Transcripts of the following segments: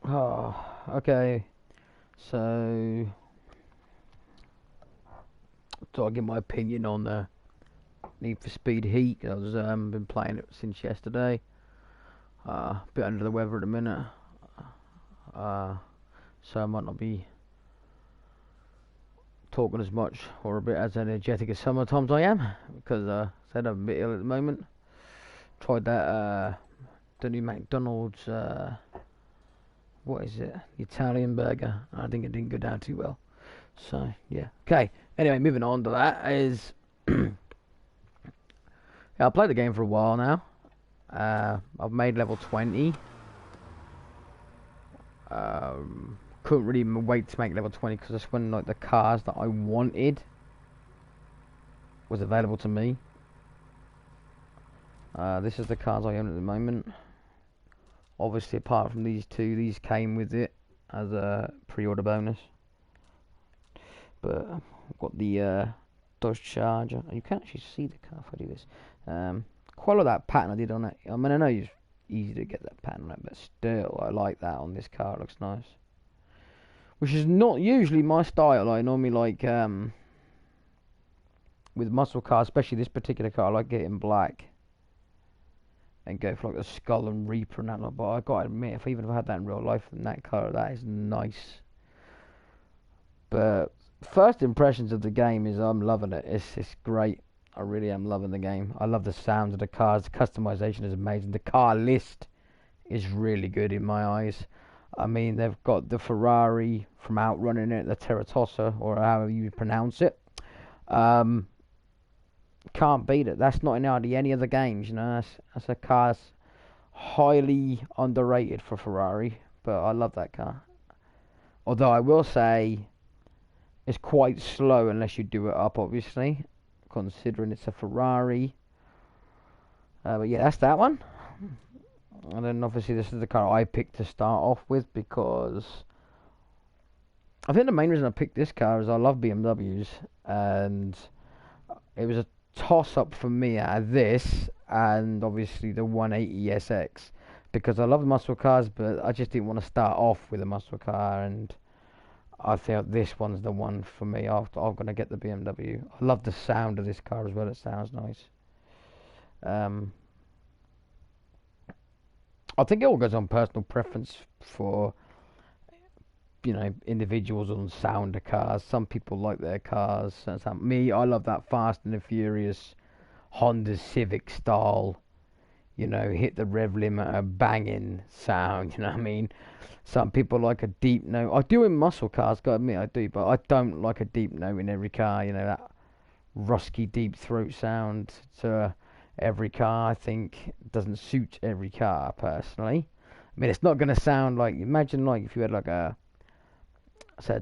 Oh, okay. So, I give my opinion on the Need for Speed Heat. I was been playing it since yesterday. A bit under the weather at the minute. Uh, so I might not be talking as much or a bit as energetic as sometimes I am because said I'm a bit ill at the moment. Tried that the new McDonald's what is it? The Italian burger. I think it didn't go down too well. So yeah. Okay. Anyway, moving on to that is yeah, I've played the game for a while now. I've made level 20. Couldn't really wait to make level 20 because that's when like the cars that I wanted was available to me. This is the cars I own at the moment. Obviously, apart from these two, these came with it as a pre-order bonus. But I've got the Dodge Charger. You can actually see the car if I do this. Quite like that pattern I did on it. I mean, I know it's easy to get that pattern on it, but still, I like that on this car. It looks nice. Which is not usually my style. I normally like with muscle cars, especially this particular car, I like it in black and go for like the Skull and Reaper and that lot. But I gotta admit, if I even had that in real life in that car, that is nice. But first impressions of the game is I'm loving it. It's great. I really am loving the game. I love the sound of the cars. The customization is amazing. The car list is really good in my eyes. I mean, they've got the Ferrari from Outrunning it, the Terratosa, or however you pronounce it. Um, can't beat it. That's not in hardly any other games, you know. That's a car that's highly underrated for Ferrari, but I love that car. Although I will say it's quite slow unless you do it up, obviously, considering it's a Ferrari. But yeah, that's that one. And then obviously this is the car I picked to start off with because I think the main reason I picked this car is I love BMWs, and it was a toss up for me out of this and obviously the 180SX because I love muscle cars, but I just didn't want to start off with a muscle car, and I felt this one's the one for me. I'm gonna get the BMW. I love the sound of this car as well. It sounds nice. Um, I think it all goes on personal preference for individuals on sound of cars. Some people like their cars. Me, I love that Fast and the Furious Honda Civic style. Hit the rev limiter, banging sound. You know what I mean? Some people like a deep note. I do in muscle cars, gotta admit I do, but I don't like a deep note in every car. That rusky deep throat sound to every car. I think doesn't suit every car personally. I mean, it's not gonna sound like, imagine like if you had like a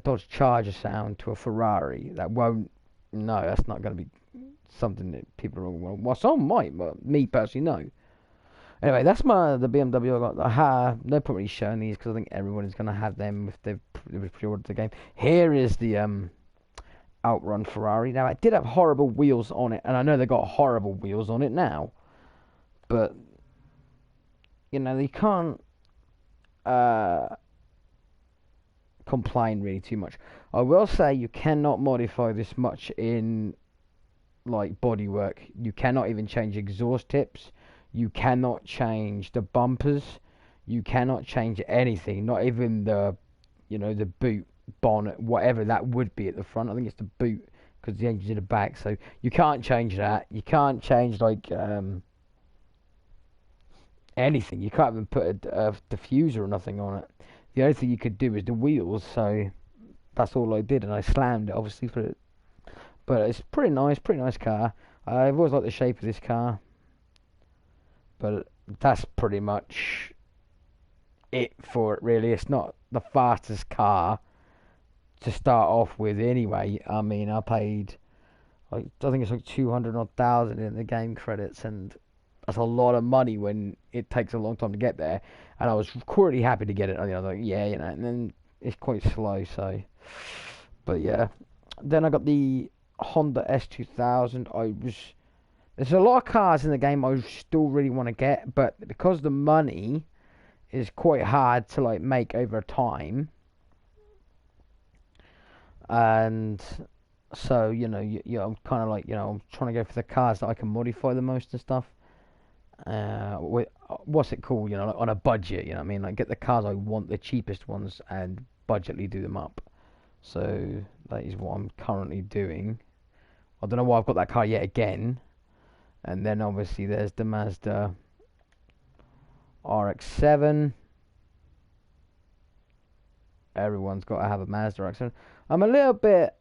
Dodge Charger sound to a Ferrari. That won't. No, that's not gonna be something that people are. Well, some might, but me personally, no. Anyway, that's the BMW I got. No point really showing these because I think everyone is gonna have them if they've pre-ordered the game. Here is the Outrun Ferrari. Now, it did have horrible wheels on it, and I know they got horrible wheels on it now, but they can't complain really too much. I will say you cannot modify this much in like bodywork. You cannot even change exhaust tips. You cannot change the bumpers. You cannot change anything. Not even the boot, bonnet, whatever that would be at the front. I think it's the boot because the engine's in the back. So you can't change that. You can't change like anything. You can't even put a diffuser or nothing on it. The only thing you could do is the wheels. So that's all I did, and I slammed it obviously for it. But it's pretty nice car. I've always liked the shape of this car. But that's pretty much it for it, really. It's not the fastest car to start off with, anyway. I mean, I paid, I think it's like 200 odd thousand in the game credits, and that's a lot of money when it takes a long time to get there. And I was pretty happy to get it. I was like, yeah, and then it's quite slow, so. But yeah, then I got the Honda S2000. There's a lot of cars in the game I still really want to get, but because the money is quite hard to like make over time, and so I'm kind of like I'm trying to go for the cars that I can modify the most and stuff. What's it called? Like on a budget. You know what I mean? Like get the cars I want, the cheapest ones, and budgetly do them up. So that is what I'm currently doing. I don't know why I've got that car yet again. And then obviously there's the Mazda RX-7. Everyone's got to have a Mazda RX-7. I'm a little bit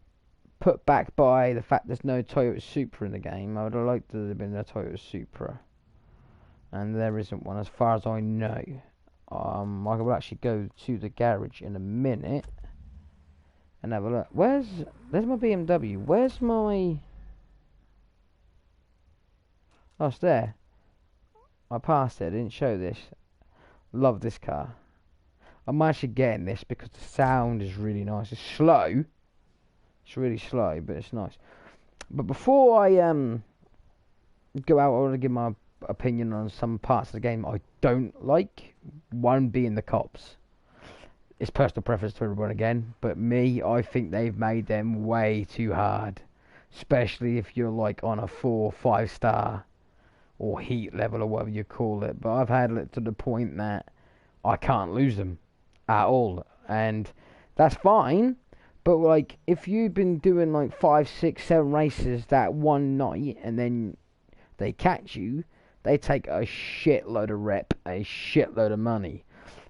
put back by the fact there's no Toyota Supra in the game. I would have liked to have been a Toyota Supra, and there isn't one as far as I know. I will actually go to the garage in a minute and have a look. There's my BMW. Where's my... Oh, it's there. I passed it. I didn't show this. Love this car. I'm actually getting this because the sound is really nice. It's slow. It's really slow, but it's nice. But before I go out, I want to give my opinion on some parts of the game I don't like. One being the cops. It's personal preference to everyone again, but me, I think they've made them way too hard. Especially if you're like on a 4 or 5 star or heat level or whatever you call it. But I've had it to the point that I can't lose them at all, and that's fine. But like, if you've been doing like 5, 6, 7 races that one night, and then they catch you, they take a shitload of rep, a shitload of money.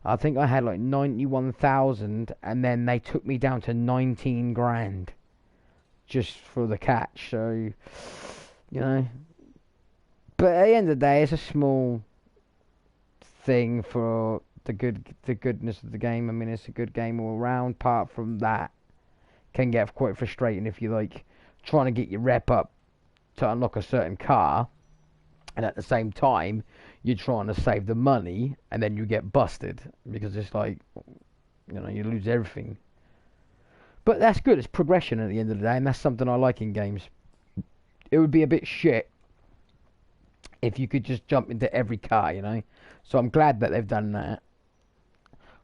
I think I had like 91,000, and then they took me down to 19 grand just for the catch. So, but at the end of the day, it's a small thing for the goodness of the game. I mean, it's a good game all around. Apart from that, can get quite frustrating if you like trying to get your rep up to unlock a certain car, and at the same time you're trying to save the money, and then you get busted because it's like you lose everything. But that's good. It's progression at the end of the day, and that's something I like in games. It would be a bit shit if you could just jump into every car, So I'm glad that they've done that.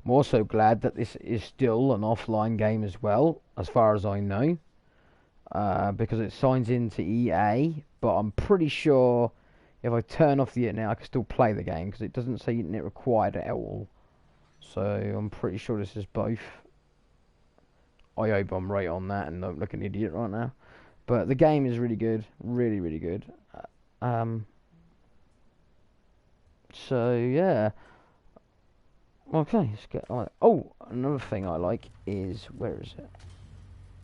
I'm also glad that this is still an offline game as well, as far as I know, because it signs into EA. But I'm pretty sure if I turn off the internet, I can still play the game because it doesn't say internet required at all. So I'm pretty sure this is both. I hope I'm right on that and don't look an idiot right now. But the game is really good, really, really good. So yeah. Okay, let's get on. Oh, another thing I like is, where is it?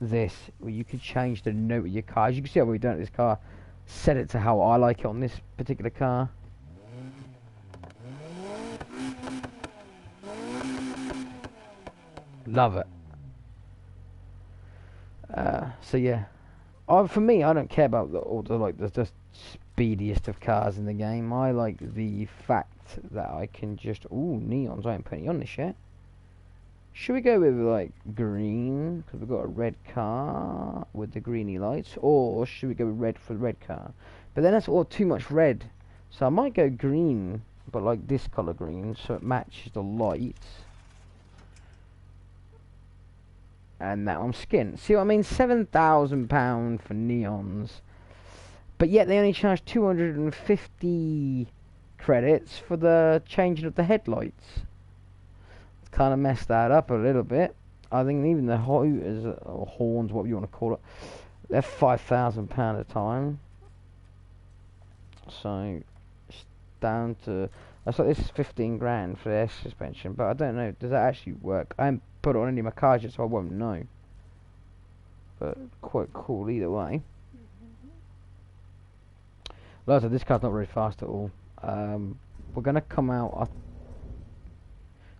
This, where you can change the note of your car. As you can see how we've done it, this car. Set it to how I like it on this particular car. Love it. So yeah, for me, I don't care about the speediest of cars in the game. I like the fact that I can just... Ooh, neons. I ain't putting on this yet. Should we go with like green because we've got a red car with the greeny lights, or should we go with red for the red car? But then that's all too much red, so I might go green, but like this color green, so it matches the lights. And now I'm skint. See what I mean? £7,000 for neons, but yet they only charge 250 credits for the changing of the headlights. Kind of messed that up a little bit. I think even the hooters or horns, whatever you want to call it, they're £5,000 a time. So it's down to... I thought this is 15 grand for the air suspension, but I don't know. Does that actually work? I haven't put it on any of my cars yet, so I won't know. But quite cool either way. Like I said, this car's not very fast at all. We're gonna come out.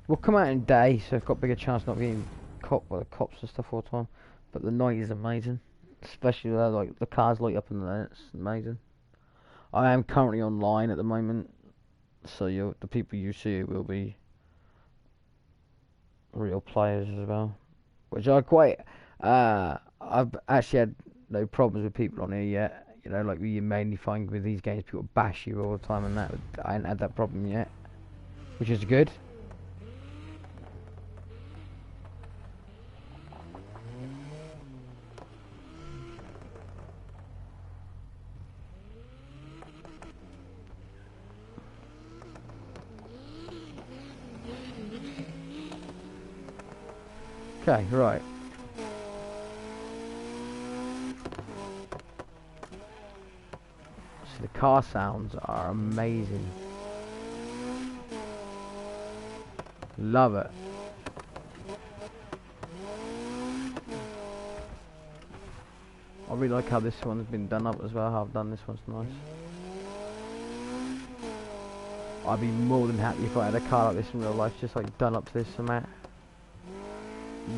We'll come out in day, so I've got a bigger chance not being caught by the cops and stuff all the time. But the night is amazing, especially like the cars light up in the night. It's amazing. I am currently online at the moment, so the people you see will be real players as well, which I quite. I've actually had no problems with people on here yet. Like you mainly find with these games, people bash you all the time, and that I ain't had that problem yet, which is good. Okay, right. So the car sounds are amazing. Love it. I really like how this one's been done up as well. How I've done this one's nice. I'd be more than happy if I had a car like this in real life, just like done up to this amount.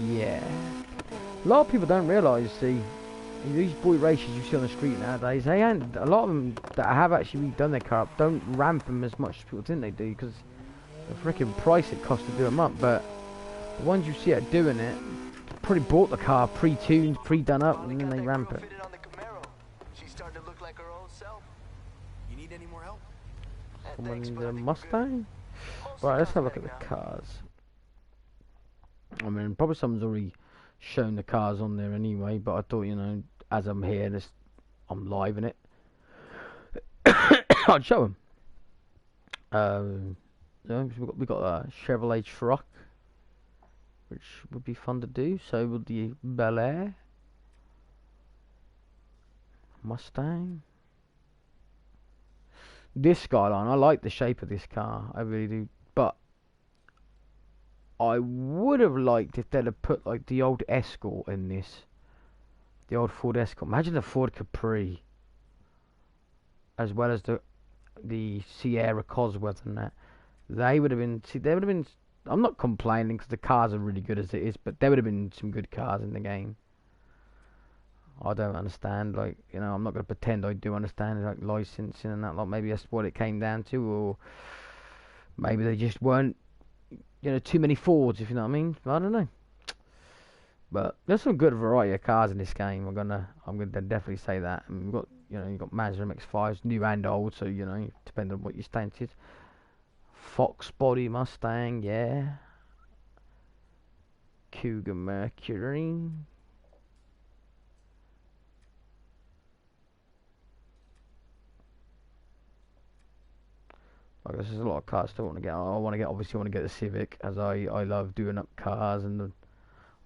Yeah. A lot of people don't realise, see, these boy races you see on the street nowadays, they ain't, a lot of them that have actually redone their car up don't ramp them as much as people think they do, because the freaking price it costs to do them up. But the ones you see out doing it, probably bought the car pre-tuned, pre-done up, and then they ramp it. Someone in the Mustang? Right, let's have a look at the cars. I mean, probably someone's already shown the cars on there anyway, but I thought, you know, as I'm here, I'm live in it. I'd show them. We got a Chevrolet truck, which would be fun to do. So would the Bel Air, Mustang. This Skyline, I like the shape of this car, I really do. But I would have liked if they'd have put like the old Escort in this, the old Ford Escort. Imagine the Ford Capri, as well as the Sierra Cosworth and that. They would have been. See, they would have been. I'm not complaining because the cars are really good as it is, but there would have been some good cars in the game. I don't understand, like, you know, I'm not going to pretend I do understand, like, licensing and that, like, maybe that's what it came down to, or maybe they just weren't, you know, too many Fords, if you know what I mean. I don't know. But there's some good variety of cars in this game. I'm gonna definitely say that. And we've got, you know, you've got Mazda MX-5s, new and old, so, you know, depending on what your stance is. Fox body Mustang, yeah. Cougar Mercury. Like, there's a lot of cars I still want to get. Obviously want to get the Civic, as I love doing up cars, and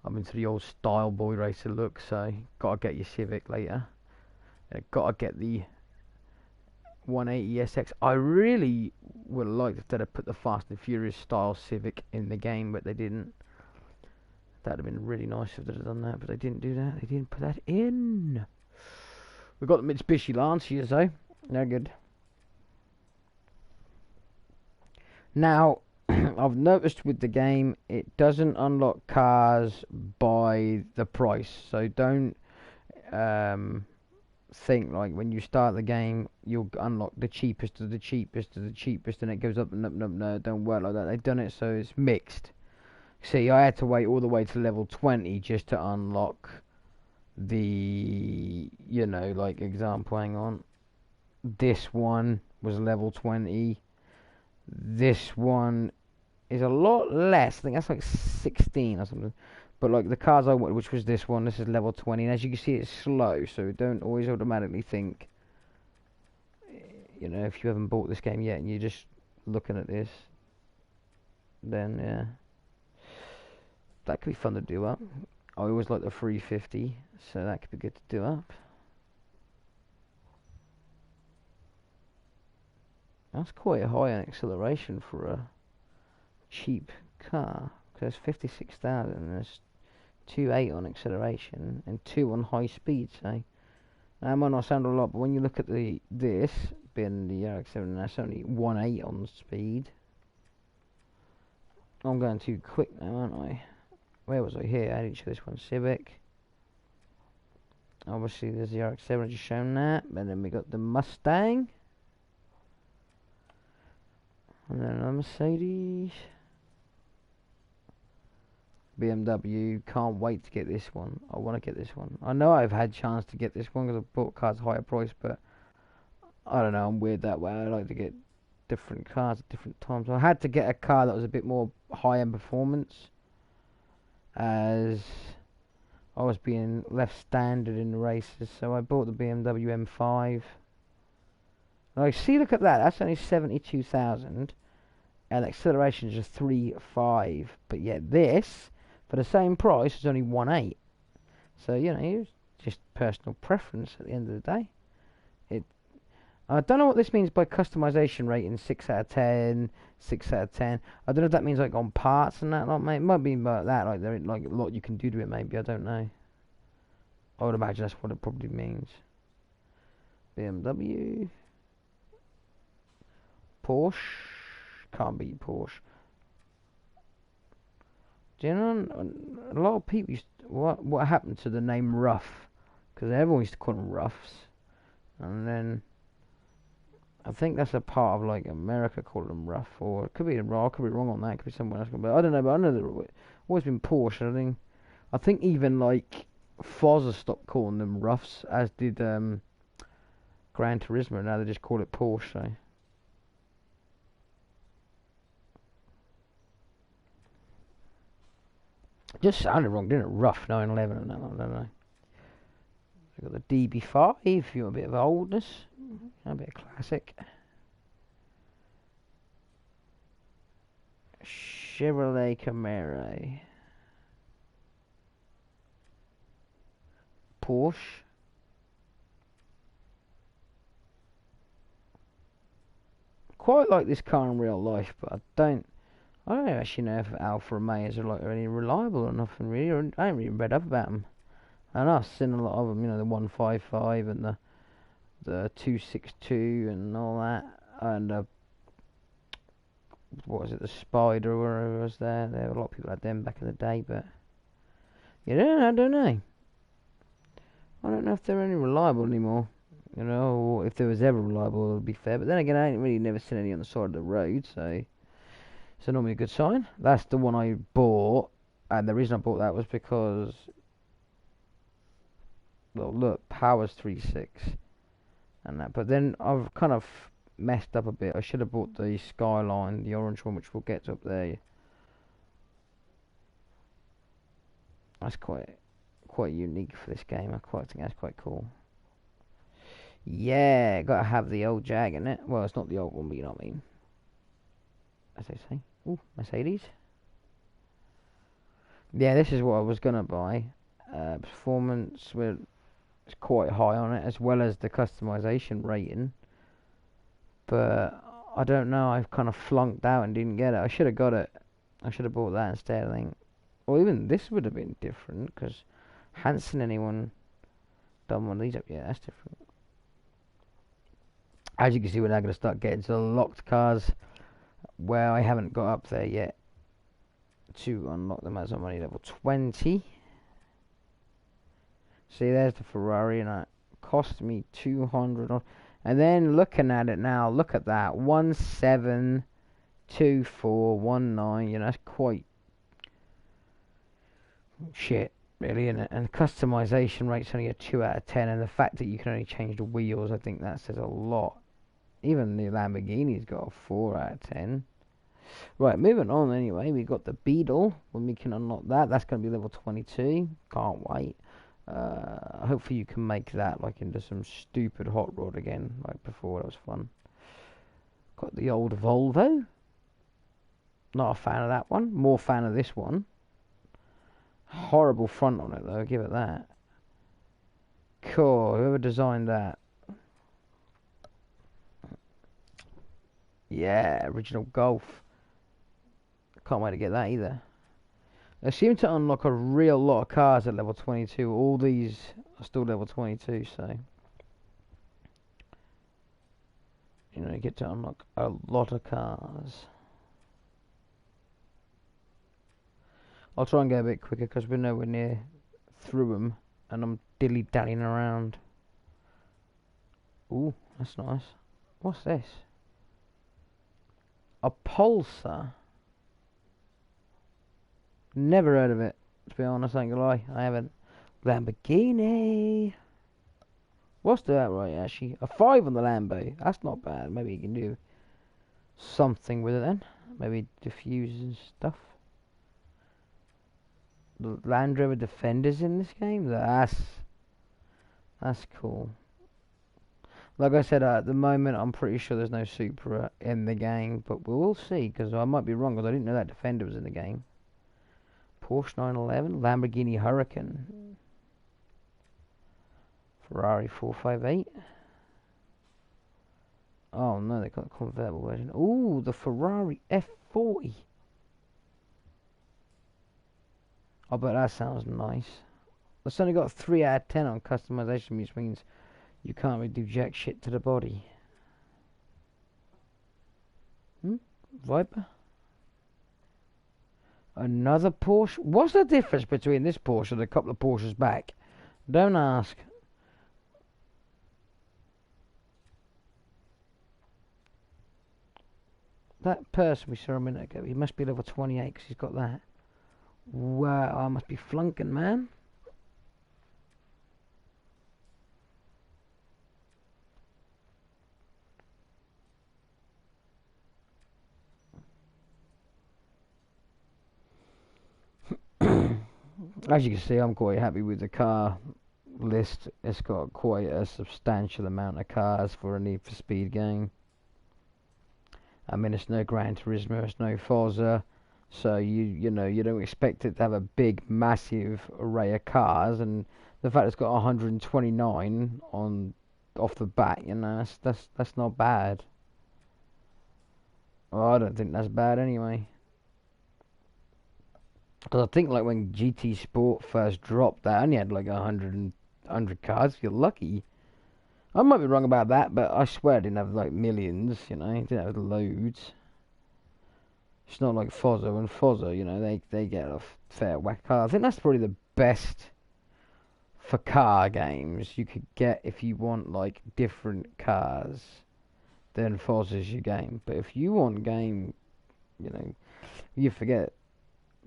I'm into the old style boy racer look, so gotta get your Civic later. Gotta get the 180 SX. I really would have liked if they'd have put the Fast and Furious style Civic in the game, but they didn't. That'd have been really nice if they'd have done that, but they didn't do that. They didn't put that in. We've got the Mitsubishi Lanciers though. They're good. Now, I've noticed with the game, it doesn't unlock cars by the price. So don't think like when you start the game, you'll unlock the cheapest of the cheapest of the cheapest, and it goes up and up and up. No, it don't work like that. They've done it so it's mixed. See, I had to wait all the way to level 20 just to unlock the, you know, like example, hang on. This one was level 20. This one is a lot less. I think that's like 16 or something. But like the cars I wanted, which was this one, this is level 20. And as you can see, it's slow. So don't always automatically think, you know, if you haven't bought this game yet and you're just looking at this, then yeah, that could be fun to do up. I always like the 350, so that could be good to do up. That's quite high on acceleration for a cheap car, because 56,000 and there's 2.8 on acceleration and 2 on high speed. So that might not sound a lot, but when you look at this being the RX-7, that's only 1.8 on speed. I'm going too quick now, aren't I? Where was I here? I didn't show this one. Civic. Obviously, there's the RX-7. I just shown that, but then we got the Mustang. And then a Mercedes, BMW. Can't wait to get this one. I want to get this one. I know I've had chance to get this one because I bought cars higher price, but I don't know. I'm weird that way. I like to get different cars at different times. I had to get a car that was a bit more high-end performance, as I was being left standard in the races. So I bought the BMW M5. Like, see, look at that. That's only 72,000, and acceleration is just 3.5. But yet this For the same price, it's only 1.8. So, you know, it's just personal preference at the end of the day. I don't know what this means by customization rating, 6 out of 10, 6 out of 10. I don't know if that means like on parts and that, like, mate. It might be like that, like there like a lot you can do to it, maybe. I don't know. I would imagine that's what it probably means. BMW. Porsche. Can't beat Porsche. Do you know, a lot of people used to, what happened to the name Rough? Because everyone used to call them Roughs. And then I think that's a part of like America called them Rough, or it could be wrong. I could be wrong on that. It could be someone else. But I don't know. But I know that it's always been Porsche. I think even like Forza stopped calling them Roughs, as did Gran Turismo. Now they just call it Porsche. So. It just sounded wrong, didn't it? Rough 911 and that. I don't know. We've got the DB5 if you want a bit of oldness, a bit of classic. Chevrolet Camaro. Porsche. Quite like this car in real life, but I don't actually know if Alfa Romeos are like really reliable or nothing really. I haven't really read up about them. And I've seen a lot of them, you know, the 155 and the 262 and all that, and what was it, the Spider or whatever was there. There were a lot of people had them back in the day, but I don't know. I don't know if they're any reliable anymore, you know, or if there was ever reliable, it would be fair. But then again, I ain't really never seen any on the side of the road, so it's normally a good sign. That's the one I bought, and the reason I bought that was because, well, look, power's 3.6 and that, but then I've kind of messed up a bit. I should have bought the Skyline, the orange one, which we'll get to up there. That's quite unique for this game. I quite think that's quite cool. Yeah, gotta have the old Jag in it. Well, it's not the old one, but you know what I mean. As they say. Ooh, Mercedes. Yeah, this is what I was gonna buy. Performance with it's quite high on it, as well as the customization rating. But I don't know. I've kind of flunked out and didn't get it. I should have got it. I should have bought that instead, I think. Or even this would have been different, because Hanson anyone done one of these up yet? That's different. As you can see, we're now going to start getting to the locked cars where I haven't got up there yet to unlock them, as I'm only level 20. See, there's the Ferrari, and it cost me 200. And then looking at it now, look at that, 172419. You know, that's quite shit, really, isn't it? And the customization rate's only a 2 out of 10, and the fact that you can only change the wheels, I think that says a lot. Even the Lamborghini's got a 4 out of 10. Right, moving on anyway, we got the Beetle. When we can unlock that, that's going to be level 22. Can't wait. Hopefully you can make that like into some stupid hot rod again, like before. That was fun. Got the old Volvo. Not a fan of that one. More fan of this one. Horrible front on it though, give it that. Cool, whoever designed that. Yeah, original Golf. Can't wait to get that either. They seem to unlock a real lot of cars at level 22. All these are still level 22, so you know, you get to unlock a lot of cars. I'll try and go a bit quicker because we're nowhere near through them, and I'm dilly-dallying around. Ooh, that's nice. What's this? A Pulsar. Never heard of it, to be honest, I ain't gonna lie. I haven't. Lamborghini. What's that right, actually? A 5 on the Lambo. That's not bad. Maybe you can do something with it then. Maybe diffuse and stuff. The Land Rover Defenders in this game? That's cool. Like I said, at the moment, I'm pretty sure there's no Supra in the game, but we'll see, because I might be wrong, because I didn't know that Defender was in the game. Porsche 911, Lamborghini Huracan, Ferrari 458. Oh no, they got a convertible version. Ooh, the Ferrari F40. I bet that sounds nice. It's only got 3 out of 10 on customization, which means you can't really do jack shit to the body. Viper? Another Porsche? What's the difference between this Porsche and a couple of Porsches back? Don't ask. That person we saw a minute ago, he must be level 28 because he's got that. Wow, I must be flunking, man. As you can see, I'm quite happy with the car list. It's got quite a substantial amount of cars for a Need for Speed game. I mean, it's no Gran Turismo, it's no Forza, so you know you don't expect it to have a big, massive array of cars, and the fact it's got 129 on off the bat, you know, that's not bad. Well, I don't think that's bad anyway. Because I think like when GT Sport first dropped, that only had like 100 cars. If you're lucky. I might be wrong about that, but I swear it didn't have like millions, you know, it didn't have loads. It's not like Forza. When Forza, you know, they get a fair whack of cars. I think that's probably the best for car games you could get if you want like different cars. Then Forza's your game. But if you want game, you know, you forget.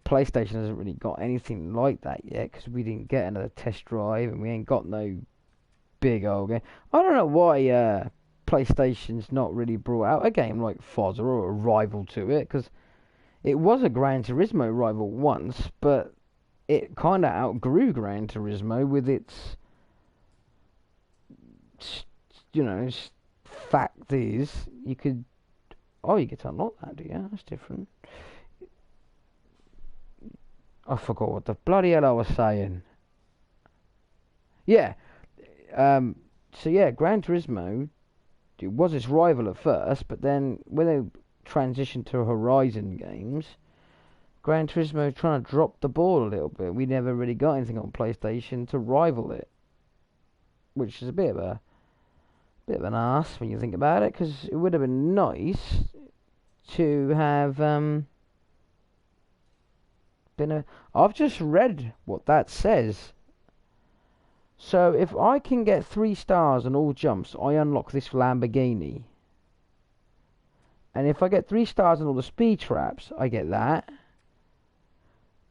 PlayStation hasn't really got anything like that yet because we didn't get another test drive and we ain't got no big old game. I don't know why PlayStation's not really brought out a game like Forza or a rival to it, because it was a Gran Turismo rival once, but it kind of outgrew Gran Turismo with its, you know, fact is you could, oh, you get to unlock that, do you? That's different. I forgot what the bloody hell I was saying. Yeah. So yeah, Gran Turismo, it was its rival at first, but then when they transitioned to Horizon games, Gran Turismo trying to drop the ball a little bit. We never really got anything on PlayStation to rival it, which is a bit of an arse when you think about it, because it would have been nice to have been a. I've just read what that says. So if I can get 3 stars on all jumps, I unlock this Lamborghini. And if I get 3 stars on all the speed traps, I get that.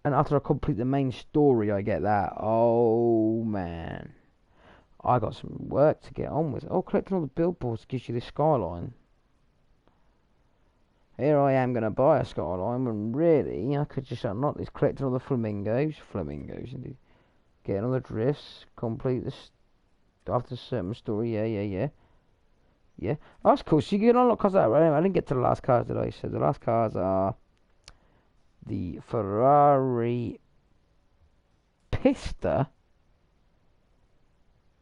And after I complete the main story, I get that. Oh man, I got some work to get on with. Oh, collecting all the billboards gives you this skyline. Here I am going to buy a skyline when really I could just unlock this, collecting all the flamingos indeed. Getting all the drifts, complete this after a certain story. Yeah. Oh, that's cool. So you can unlock cars that, right? Anyway, I didn't get to the last cars, did I? So the last cars are the Ferrari Pista.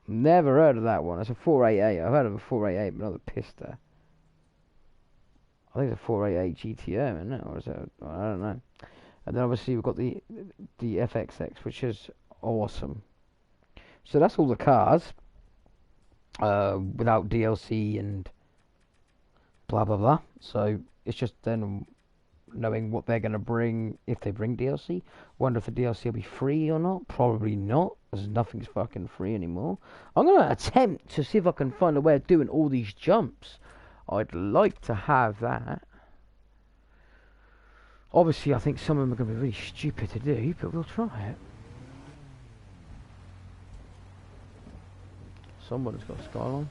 Never heard of that one. It's a 488. I've heard of a 488, but not the Pista. I think it's a 488 GTO, isn't it? Or is it? I don't know. And then obviously we've got the FXX, which is awesome. So that's all the cars without DLC and blah blah blah. So it's just then knowing what they're going to bring, if they bring DLC. Wonder if the DLC will be free or not. Probably not, because nothing's fucking free anymore. I'm going to attempt to see if I can find a way of doing all these jumps. I'd like to have that. Obviously I think some of them are going to be really stupid to do, but we'll try it. Somebody's got a skyline.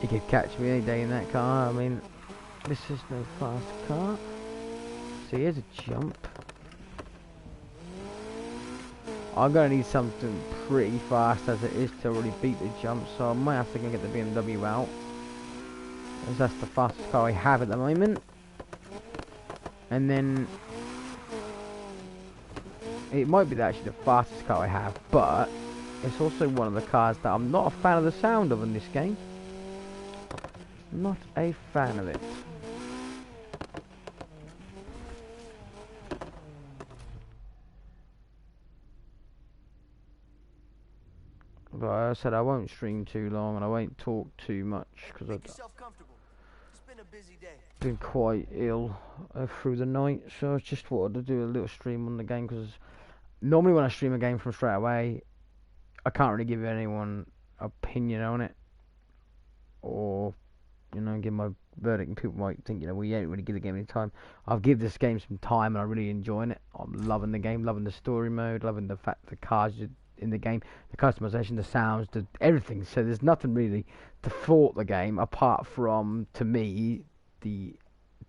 You could catch me any day in that car. I mean, this is no fast car. So here's a jump. I'm going to need something pretty fast as it is to already beat the jump, so I might have to go get the BMW out, as that's the fastest car I have at the moment. And then it might be actually the fastest car I have, but it's also one of the cars that I'm not a fan of the sound of in this game. Not a fan of it. But I said I won't stream too long and I won't talk too much because I've been quite ill through the night, so I just wanted to do a little stream on the game, because normally when I stream a game from straight away I can't really give anyone opinion on it, or you know, give my verdict, and people might think, you know, well, you ain't really give the game any time. I've given this game some time and I'm really enjoying it. I'm loving the game, loving the story mode, loving the fact the cars in the game, the customization, the sounds, the everything. So there's nothing really to fault the game apart from, to me, the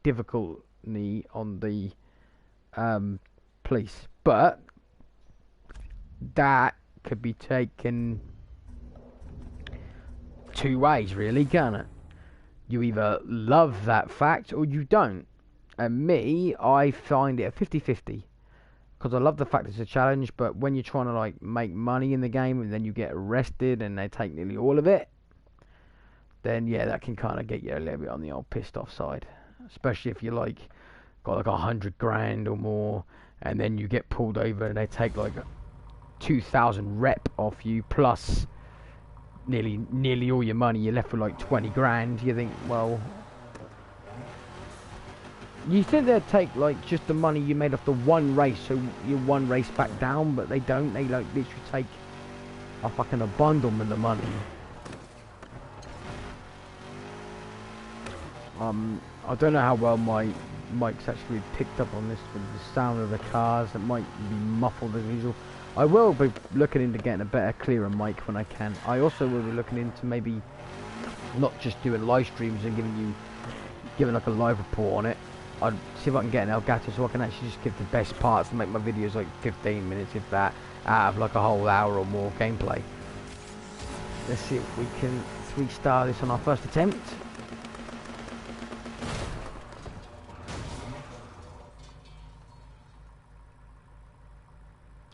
difficulty on the police. But that could be taken two ways, really, can't it? You either love that fact or you don't. And me, I find it a 50-50. Because I love the fact it's a challenge, but when you're trying to like make money in the game and then you get arrested and they take nearly all of it, then yeah, that can kind of get you a little bit on the old pissed off side. Especially if you like got like 100 grand or more, and then you get pulled over and they take like 2,000 rep off you plus nearly all your money. You're left with like 20 grand. You think, well, you think they'd take like just the money you made off the one race, so you're one race back down, but they don't. They like literally take a fucking abundance of money. I don't know how well my mic's actually picked up on this with the sound of the cars. It might be muffled as usual. I will be looking into getting a better, clearer mic when I can. I also will be looking into maybe not just doing live streams and giving like a live report on it. I'd see if I can get an Elgato so I can actually just give the best parts and make my videos like 15 minutes, if that, out of like a whole hour or more gameplay. Let's see if we can 3-star this on our first attempt.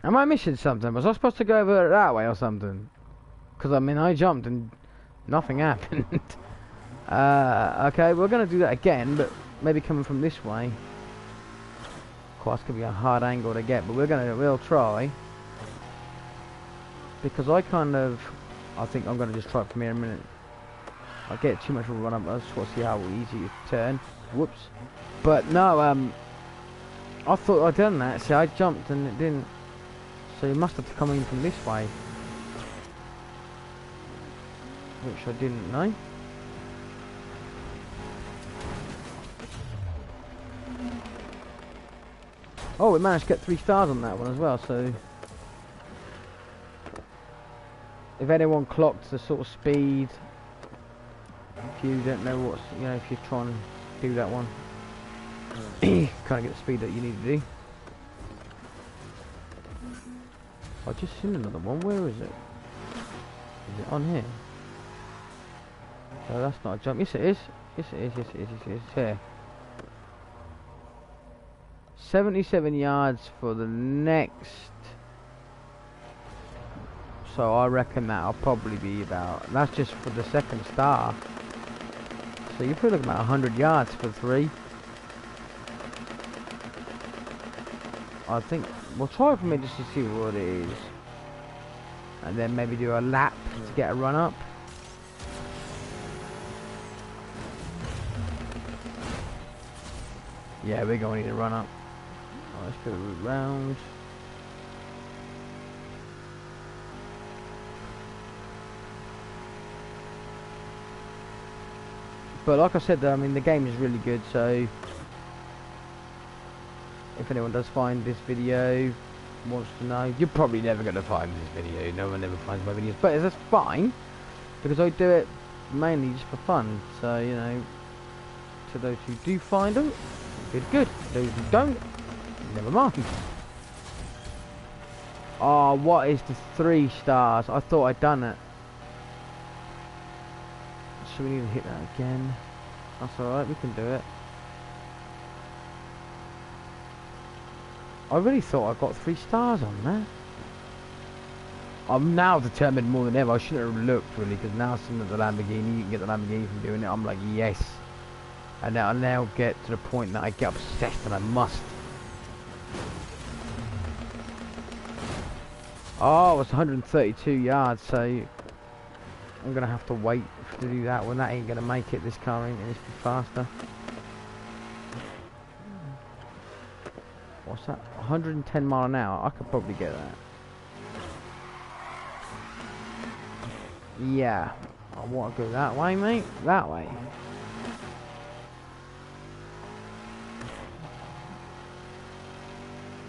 Am I missing something? Was I supposed to go over that way or something? Because I mean, I jumped and nothing happened. Okay, we're going to do that again, but maybe coming from this way. Of course, it's going to be a hard angle to get, but we'll try. Because I think I'm going to just try it from here in a minute. I get too much of a run up. I just want to see how easy it turn. Whoops. But no, I thought I'd done that. See, I jumped and it didn't. So you must have come in from this way, which I didn't know. Oh, we managed to get 3 stars on that one as well, so if anyone clocked the sort of speed, if you don't know what's, you know, if you're trying to do that one, kind of get the speed that you need to do. I just seen another one. Where is it? Is it on here? No, that's not a jump. Yes, it is. Yes, it is. Yes, it is. Yes, it is. It's here. 77 yards for the next. So I reckon that'll probably be about. That's just for the second star. So you're probably looking about 100 yards for 3. I think we'll try it for me just to see what it is, and then maybe do a lap to get a run up. Yeah, we're going to need a run up. Oh, let's go round. But like I said, I mean, the game is really good, so if anyone does find this video, wants to know, you're probably never going to find this video. No one ever finds my videos, but that's fine, because I do it mainly just for fun. So, you know, to those who do find them, good. Those who don't, never mind. Oh, what is the 3 stars? I thought I'd done it. So we need to hit that again. That's alright, we can do it. I really thought I got 3 stars on that. I'm now determined more than ever. I shouldn't have looked really, because now seeing that the Lamborghini, you can get the Lamborghini from doing it. I'm like, yes. And I now get to the point that I get obsessed and I must. Oh, it's 132 yards, so I'm gonna have to wait to do that one. That ain't gonna make it. This car ain't. It's faster. What's that? 110 mile an hour. I could probably get that. Yeah. I want to go that way, mate. That way.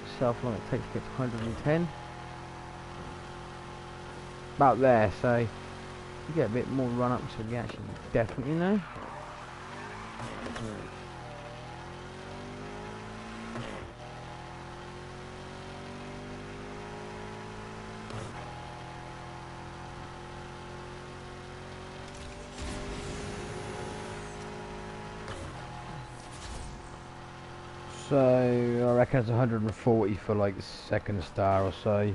See how long it takes to get to 110. About there, so you get a bit more run up, so you actually definitely know. So I reckon it's 140 for like the second star or so.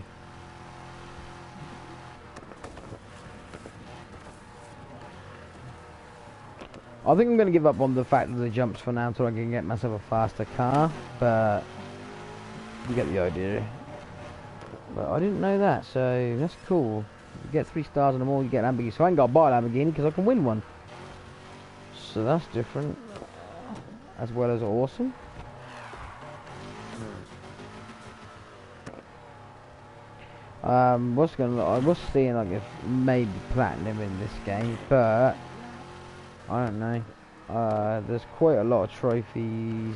I think I'm going to give up on the fact of the jumps for now until I can get myself a faster car, but you get the idea. But I didn't know that, so that's cool. You get 3 stars on them all, you get Lamborghini. So I ain't got to buy a Lamborghini because I can win one. So that's different, as well as awesome. I was seeing like if maybe platinum in this game, but I don't know. There's quite a lot of trophies.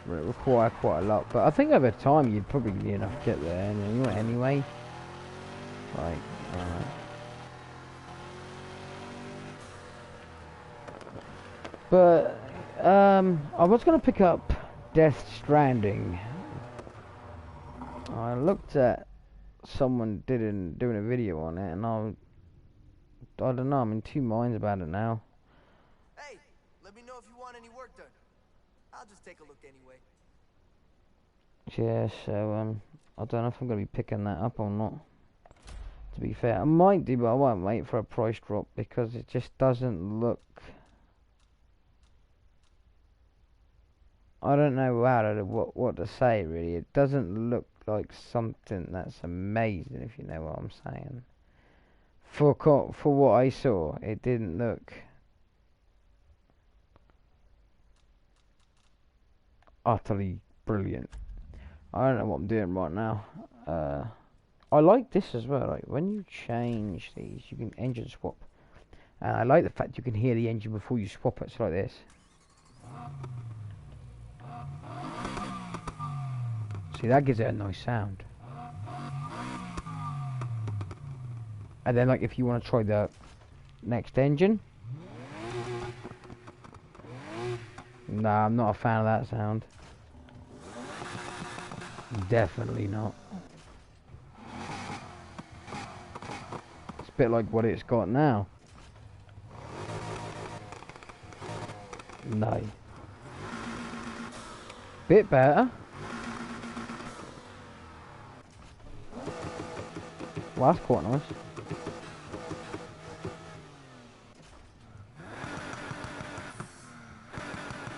It require quite a lot, but I think over time you'd probably be enough to get there anyway. Like, but I was gonna pick up Death Stranding. I looked at someone doing a video on it, and I don't know. I'm in 2 minds about it now. Hey, let me know if you want any work done. I'll just take a look anyway. Yeah, so I don't know if I'm gonna be picking that up or not. To be fair, I might do, but I won't wait for a price drop because it just doesn't look. I don't know what to say really. It doesn't look like something that's amazing, if you know what I'm saying. For what I saw, it didn't look utterly brilliant. I don't know what I'm doing right now. I like this as well. Like when you change these, you can engine swap, and I like the fact you can hear the engine before you swap it. So like this. See, that gives it a nice sound. And then, like, if you want to try the next engine, nah, I'm not a fan of that sound. Definitely not. It's a bit like what it's got now. No. Bit better. Well, that's quite nice.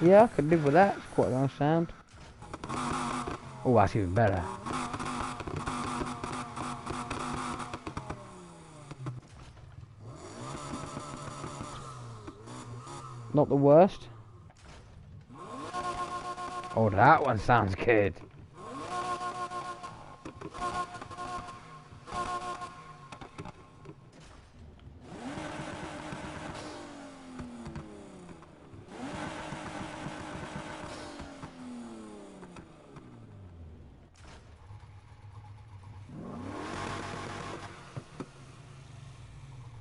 Yeah, I could live with that. It's quite a nice sound. Oh, that's even better. Not the worst. Oh, that one sounds good.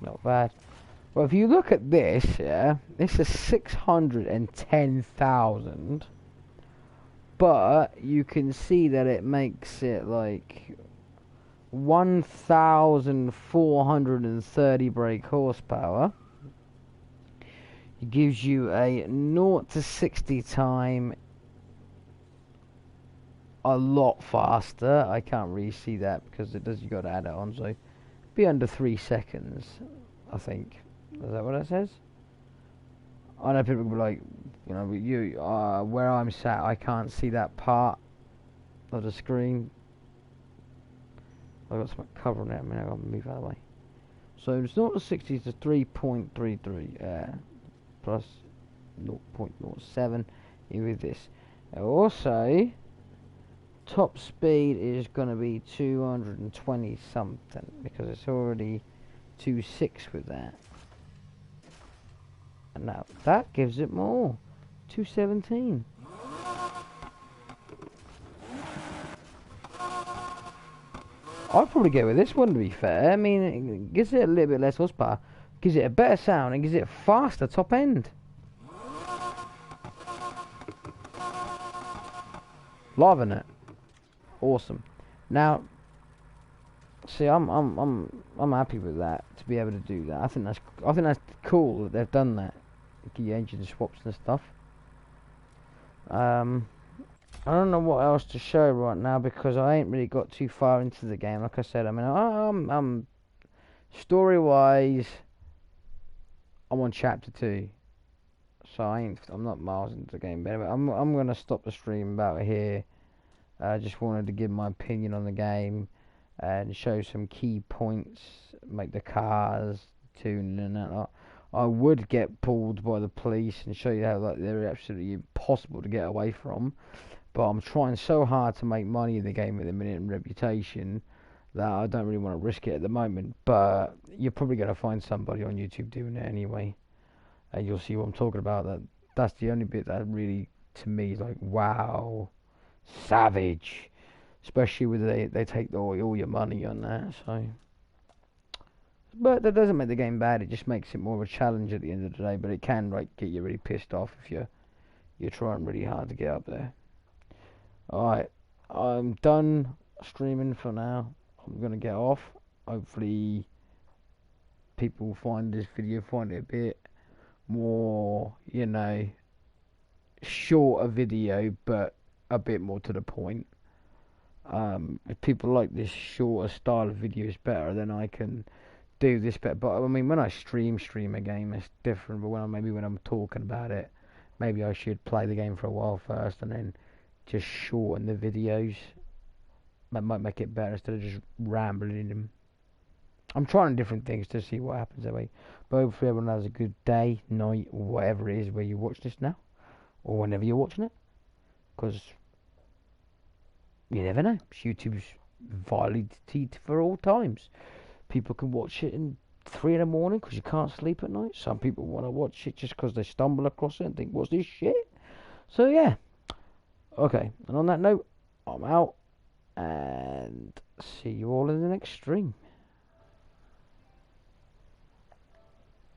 Not bad. Well, if you look at this, yeah, this is 610,000. But you can see that it makes it like 1,430 brake horsepower. It gives you a 0 to 60 time a lot faster. I can't really see that because it does. You got to add it on, so be under 3 seconds, I think. Is that what it says? I know people will be like, you know, where I'm sat, I can't see that part of the screen. I've got something covering it. I mean, I've got to move out of the way. So it's 0 to 60 to 3.33 plus 0.07 with this. Also, top speed is going to be 220 something because it's already 2.6 with that. And now that gives it more, 217. I'd probably go with this one, to be fair. I mean, it gives it a little bit less horsepower, gives it a better sound, and gives it a faster top end. Loving it. Awesome. Now, see, I'm happy with that, to be able to do that. I think that's cool that they've done that. The engine swaps and stuff. I don't know what else to show right now because I ain't really got too far into the game. Like I said, I mean, I'm story-wise, I'm on chapter 2, so I'm not miles into the game. But anyway, I'm gonna stop the stream about here. I just wanted to give my opinion on the game and show some key points, make the cars, tuning and that lot. I would get pulled by the police and show you how like they're absolutely impossible to get away from. But I'm trying so hard to make money in the game at the minute and reputation that I don't really want to risk it at the moment. But you're probably going to find somebody on YouTube doing it anyway, and you'll see what I'm talking about. That's the only bit that really, to me, is like, wow, savage. Especially when they take all your money on that. So, but that doesn't make the game bad. It just makes it more of a challenge at the end of the day. But it can like get you really pissed off if you're trying really hard to get up there. Alright, I'm done streaming for now. I'm gonna get off. Hopefully people find this video, find it a bit more, you know, shorter video, but a bit more to the point. If people like this shorter style of videos better, then I can do this better. But I mean, when I stream a game, it's different. But when I'm talking about it, maybe I should play the game for a while first and then just shorten the videos. That might make it better instead of just rambling in them. I'm trying different things to see what happens that way. But hopefully everyone has a good day, night, or whatever it is where you watch this now, or whenever you're watching it, because you never know. YouTube's validity for all times. People can watch it in 3 in the morning because you can't sleep at night. Some people want to watch it just because they stumble across it and think, what's this shit? So yeah. Okay, and on that note, I'm out, and see you all in the next stream.